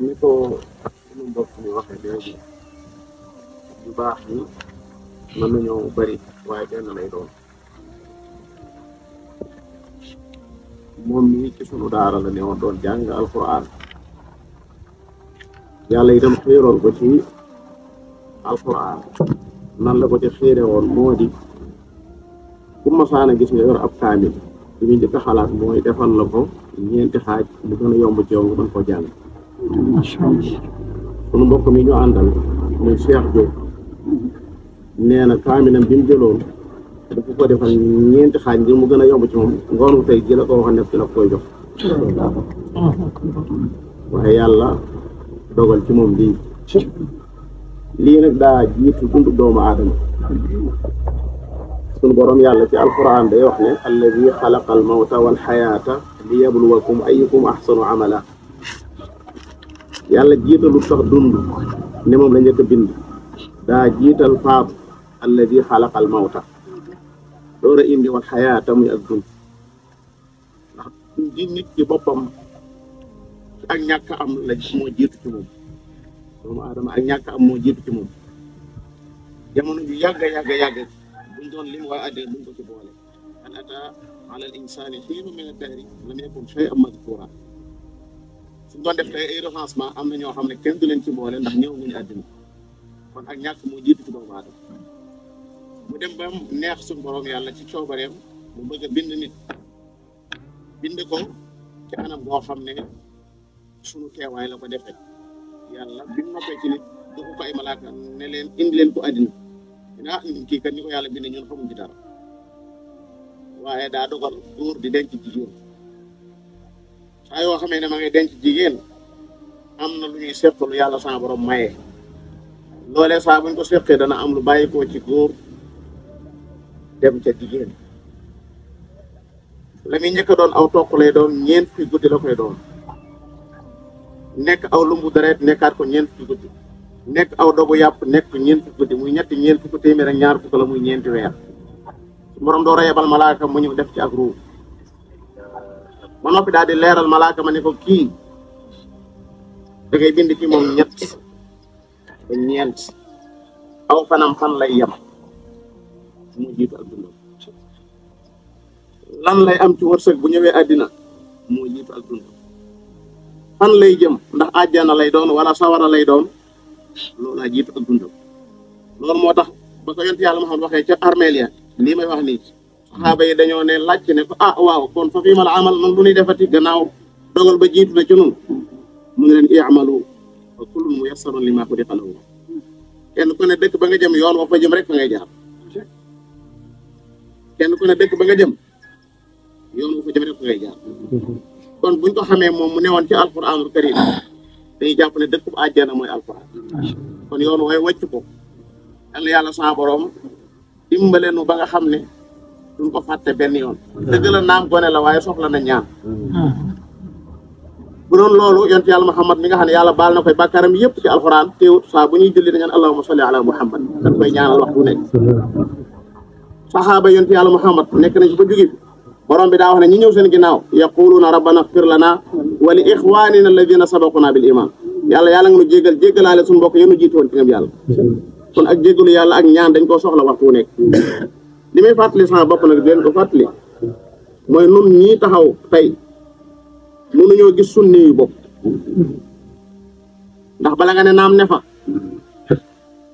ni ko suñu mbokk mi waxee léegi yu baax yi mën nañoo bari waaye benn lay doon moom mi ci sunu daara la ne woon doon jàng alquran yàlla itam xiiroon ko ci alquran nan la ko ci xiire woon moo di ku masaana gis nga yor ab kaamil li muy njëkk a xalaat mooy defal la ko ñeenti xaaj mu gën a yomb ci yow nga mën ko jàng sunu mbokk mi ñu àndal muy Cheikh Diop nee na kaamilam bi mu jëloon dafa ko defal ñeenti xaaj ngir mu gën a yomb ci moom ngoonu tey ji la ko wax ne ci la koy jox waaye yàlla dogal ci moom lii nag daa jiitu dundu doomu aadama sunu borom yàlla ci alquran day wax ne alladi xalaqa al mawta wal xayaata li yabluwakum ayyukum ahsanu amala yàlla jiitalu sax dund ne moom la njëkk a bind daa jiital faatu alladi xalaqa al mawta door a indi wal xayaata muy ak dund ndax di nit ci boppam ak ñàkk am la moo jiitu ci moom doomu aadama ak ñàkk am moo jiitu ci moom jamono ju yàgg buñ doon lim waa addee buñ ko ci boole an ata ala al insani xiinu min ad-dahri lam yakun shay'an madkura suñ doon def tey ay recensement am na ñoo xam ne kenn du leen ci boole ndax ñëwaguñu àddina kon ak ñàkk moo jiitu ci doomu aadama mu dem ba neex suñu borom yàlla ci coobareem mu bëgg a bind nit bind ko ci anam boo xam ne suñu teewaay la ko defee yàlla bi mu noppee ci nit du ko ay malaaka ne leen indi leen ko àddina kii kat ni ko yàlla bind ñun xamuñ ci dara waaye daa dogal góor di denc jigéen saa yoo xamee ne ma ngay denc jigéen am na lu ñuy seq lu yàlla sa borom maye loolee saa buñ ko seqee dana am lu bàyyi koo ci góor dem ca jigéen la muy njëkk a doon aw toq lay doon ñeent fi guddi la koy doon nekk aw lumbu deret nekkaat ko ñeent fi guddi nekk aw dogu yàpp nekk ñeent fukki guddi muy ñeent fukki téeméer ak ñaar fukk la muy ñeenti weer su borom door a yebal malaaka mu ñëw def ci ak ruuf ba noppi daal di leeral malaaka ma ne ko kii da ngay bind ci moom ñett ba ñeent aw fanam fan lay yem mu jiitu ak dundam lan lay am ci wërsëg bu ñëwee àddina moo jiitu ak dundam fan lay jëm ndax àjjana lay doon wala sawara lay doon loolu laa jiitu ak dundam loolu moo tax ba ko yonent yàlla Muhammad waxee ca armeel ya lii may wax nii saxaaba yi dañoo ne laaj ne ko waaw kon fa fii ma la amal man lu ñuy defati gannaaw dogal ba jiitu na ci nun mu ngi leen i'malu fa kullun muyassarun limaa xuliqa lahu kenn ku ne dëkk ba nga jëm yoon wa fa jëm rek fa ngay jaar kenn ku ne dëkk ba nga jëm yoon wa fa jëm rek fa ngay jaar kon buñ ko xamee moom mu newoon ci alquranul karim dañuy jàpp ne dëkk bu àjjana mooy alquran kon yoon wooy wàcc ko yàlla sa borom dimbale nu ba nga xam ne duñ ko fàtte benn yoon dëgg la naam gone la waaye soxla na ñaan bu doon loolu yonent yàlla Muhammad mi nga xam ne yàlla baal na koy bàkkaaram yëpp ci alquran teewut saa bu ñuy julli dañaan allahumma salli ala muhammad dañ koy ñaanal wax bu nekk saxaaba yonent yàlla Muhammad nekk nañ ci ba jóge borom bi daa wax ne ñi ñëw seen ginnaaw yaquluuna rabbana ighfir lana wa li ixwanina alladina sabaquna bil iman yàlla nga nu jéggalaale suñu mbokk yéen a jiitu woon ci ngëm yàlla kon ak jéggalu yàlla ak ñaan dañ koo soxla waxtu wu nekk li may fàttali sama bopp nag di leen ko fàttali mooy nun ñii taxaw tey mënuñoo gis sunni yu bopp ndax bala nga ne naam ne fa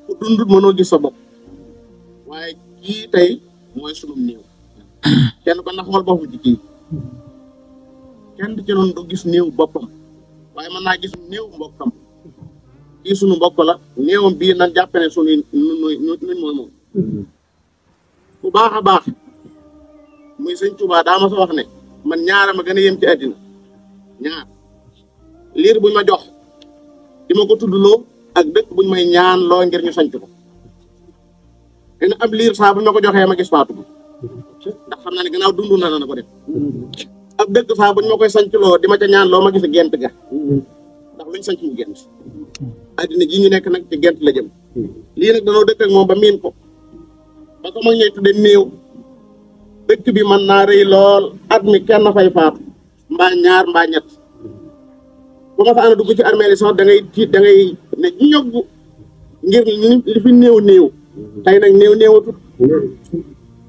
ku dundut mënoo gis sa bopp waaye kii tey mooy sunum néew kenn ko na xool boppam ci kii kenn ci noonu du gis néew boppam waaye mën naa gis néew mbokkam kii sunu mbokk la néewam bii nan jàppe ne sunu nun mooy moom bu baax a baax muy sëñ Tuubaa daa ma sa wax ne man ñaara ma gën a yem ci àddina ñaar liir buñ ma jox di ma ko tuddloo ak dëkk buñ may ñaan loo ngir ñu sanc ko te ab liir saa buñ ma ko joxee ma gis faatu bi ndax xam naa ne gannaaw dund na dana ko def ab dëkk saa buñ ma koy sanc loo di ma ca ñaan loo ma gis gent ga ndax luñ sanc mu gent àddina ji ñu nekk nag ci gent la jëm lii nag danoo dëkk ak moom ba miin ko ba ko mag ñey tudde néew dëkk bi mën naa rëy lool at mi kenn fay faatu mbaa ñaar mbaa ñett bu ma fa ana dugg ci armée li sax da ngay tiit da ngay ne ñogg ngir li fi néew tey nag néewatut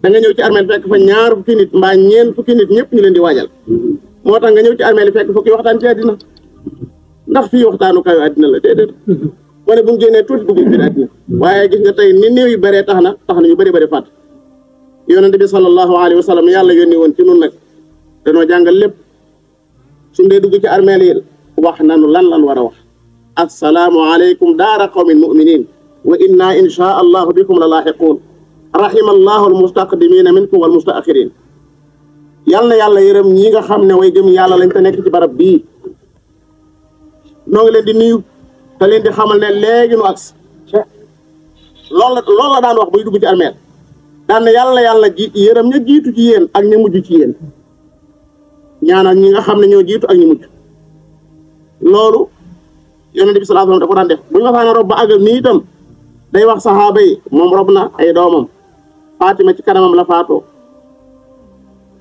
da nga ñëw ci armée fekk fa ñaar fukki nit mbaa ñeent fukki nit ñëpp ñu leen di waajal moo tax nga ñëw ci armée li fekk fukki waxtaan ci àddina ndax fii waxtaanu kayu àddina la déedéet wane bu ñu génnee tuuti dugg ci àddina waaye gis nga tey ni néew yu bëree tax na ñu bëri fàtt yonente bi sallallahu alayhi wa sallam yàlla yónni woon ci nun nag danoo jàngal lépp suñ dee dugg ci armée li wax nanu lan war a wax assalaamu aleykum daara qawmin muminin wa inna insha allahu bikum la laaxiquun rahima allahu almustaqdimina minkum wal mustaaxirin yal na yàlla yërëm ñi nga xam ne way gëm yàlla lañ te nekk ci barab bii noo ngi leen di nuyu te leen di xamal ne léegi nu agsi loolu la daan wax buy dugg ci armeel daan ne yàlla yërëm ña jiitu ci yéen ak ña mujj ci yéen ñaanal ñi nga xam ne ñoo jiitu ak ñi mujj loolu yonent bi sallallahu alayhi wasallam dafa daan def bu ñu ma faana rob ba àggal nii itam day wax saxaaba yi moom rob na ay doomam Fatima ci kanamam la faatoo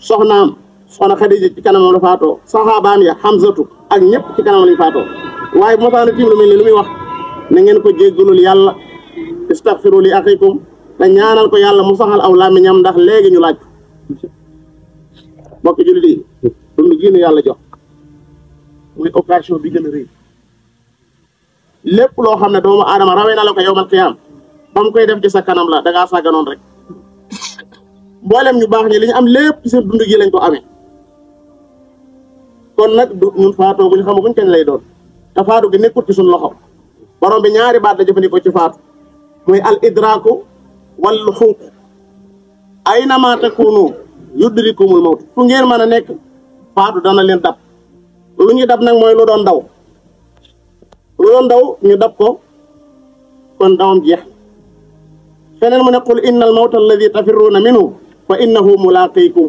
soxnaam soxna Xadija ci kanamam la faatoo saxaabaam ya Hamzatu ak ñëpp ci kanamam lañu faatoo waaye bu ma faana tiim lu mel ni lu muy wax na ngeen ko jéggalul yàlla istaghfiru li axikum te ñaanal ko yàlla mu saxal aw làmmiñam ndax léegi ñu laaj bokk jullit yi dund giinu yàlla jox muy occasion bi gën a rëy lépp loo xam ne doomu aadama rawee na la ko yowmal qiyaam ba mu koy def ci sa kanam la da ngaa sàgganoon rek mboolem ñu baax ñi li ñu am lépp ci seen dund gi lañ ko amee kon nag du ñun faatoo bu ñu xamaguñ kañ lay doon te faatu gi nekkut ci suñu loxo borom bi ñaari baat la jëfandikoo ci faatu muy al idraaku wal luxuuq aynama takunu yudrikumul mawt fu ngeen mën a nekk faatu dana leen dab lu ñu dab nag mooy lu doon daw ñu dab ko kon dawam jeex feneen mu ne qul innal mawta alladi tafirruuna minhu fa innahu mulaaqiikum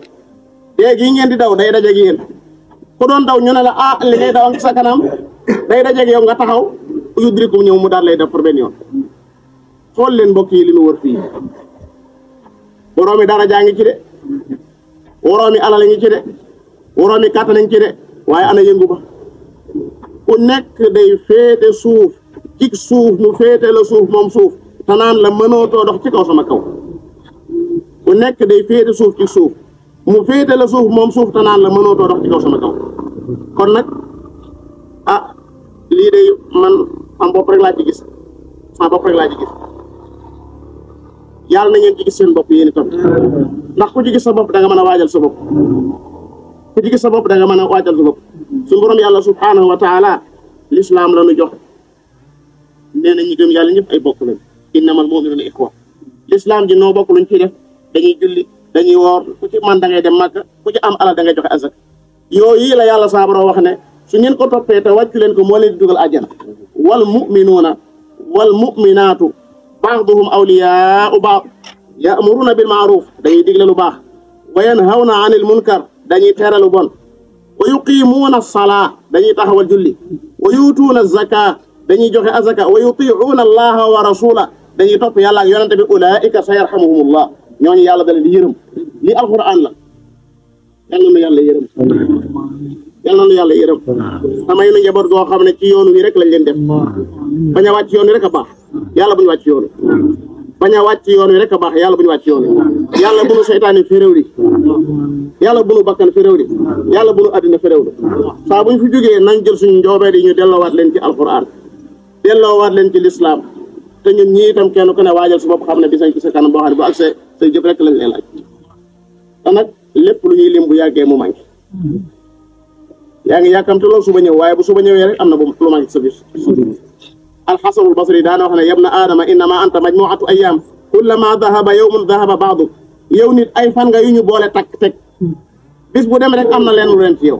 dee gii ngeen di daw day dajeeg yéen ku doon daw ñu ne la li ngay daw ak sa kanam day dajeeg yow nga taxaw yudrikum ñëw mu daal lay def pour benn yoon xool leen mbokk yi li nu wër fii boroomi daraja ngi ci de woroomi alal ngi ci de woroomi kàttan ngi ci de waaye ana yëngu ba ku nekk day féete suuf ci suuf mu féete la suuf moom suuf te naan la mënootoo dox ci kaw sama kaw ku nekk day féete suuf ci suuf mu féete la suuf moom suuf te naan la mënootoo dox ci kaw sama kaw kon nag lii de man sama bopp rek laa ci gis yàlla na ngeen ci gis seen bopp yéen itam ndax ku ci gis sa bopp da nga mën a waajal sa bopp ku ci gis sa bopp da nga mën a waajal sa bopp suñu borom yàlla subhanahu wa taala l'islam la ñu jox nee na ñi gëm yàlla ñëpp ay bokk lañ innamal mu'minuna ikhwa l'islam ji noo bokk luñ ciy def dañuy julli dañuy woor ku ci man da ngay dem Makka ku ci am alal da ngay joxe azak yooyu la yàlla saabaro wax ne su ngeen ko toppee te wàccu leen ko moo leen di dugal àjjana wal mu'minuuna wal mu'minaatu ba'duhum awliyaa'u ba'd ya'muruna bil ma'ruf dañuy digle lu baax wa yanhawna 'anil munkar dañuy tere lu bon wa yuqimuuna as-salaa dañuy taxawal julli wa yuutuuna az-zakaa dañuy joxe azaka wa yuti'uuna allaha wa rasula dañuy topp yàlla ak yonente bi ulaa'ika sayarhamuhumullah ñooñu yàlla da leen di yërëm lii alquran la yal na nu yàlla yërëm samay nu njaboot goo xam ne ci yoonu wi rek lañ leen def bañ a wàcc yoon wi rek a baax yàlla bu ñu wàcc yoon wi bañ a wàcc yoon wi rek a baax yàlla bu ñu wàcc yoon wi yàlla bu nu seytaane féréw li yàlla bu nu bakkan féréw li yàlla bu nu addina féréw li saa bu ñu fi jógee nañ jël suñu njoobee yi ñu delloowaat leen ci alquran delloowaat leen ci lislaam te ñun ñii itam kenn ku ne waajal su bopp xam ne bisañ ci sa kanam boo xam ne bu accès say jëf rek lañ leen laaj te nag lépp lu ñuy lim bu yàggee mu manqué yaa ngi yàkkamte loolu suba ñëw waaye bu suba ñëwee rek am na bu lu manqué sa bis alxasanul basri daana wax ne yabna aadama innama anta majmuatu ayyaam kullama dahaba yawmun dahaba baadu yow nit ay fan nga yu ñu boole takk teg bis bu dem rek am na leen lu leen ci yow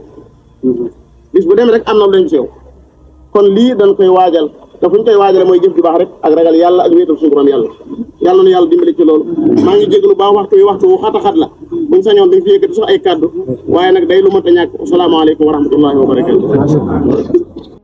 bis bu dem rek am na lu leen ci yow kon lii dañ koy waajal te fu ñu koy waajale mooy jëf ju baax rek ak ragal yàlla ak wéetal suñu borom yàlla yàlla na yàlla dimbali ci loolu maa ngi jégalu baax waxtu wu xat-xat la buñ sañoon dañ fi yëkkati sax ay kàddu waaye nag day lu mënta ñàkk asalaamaaleykum wa rahmatullahi wa barakatu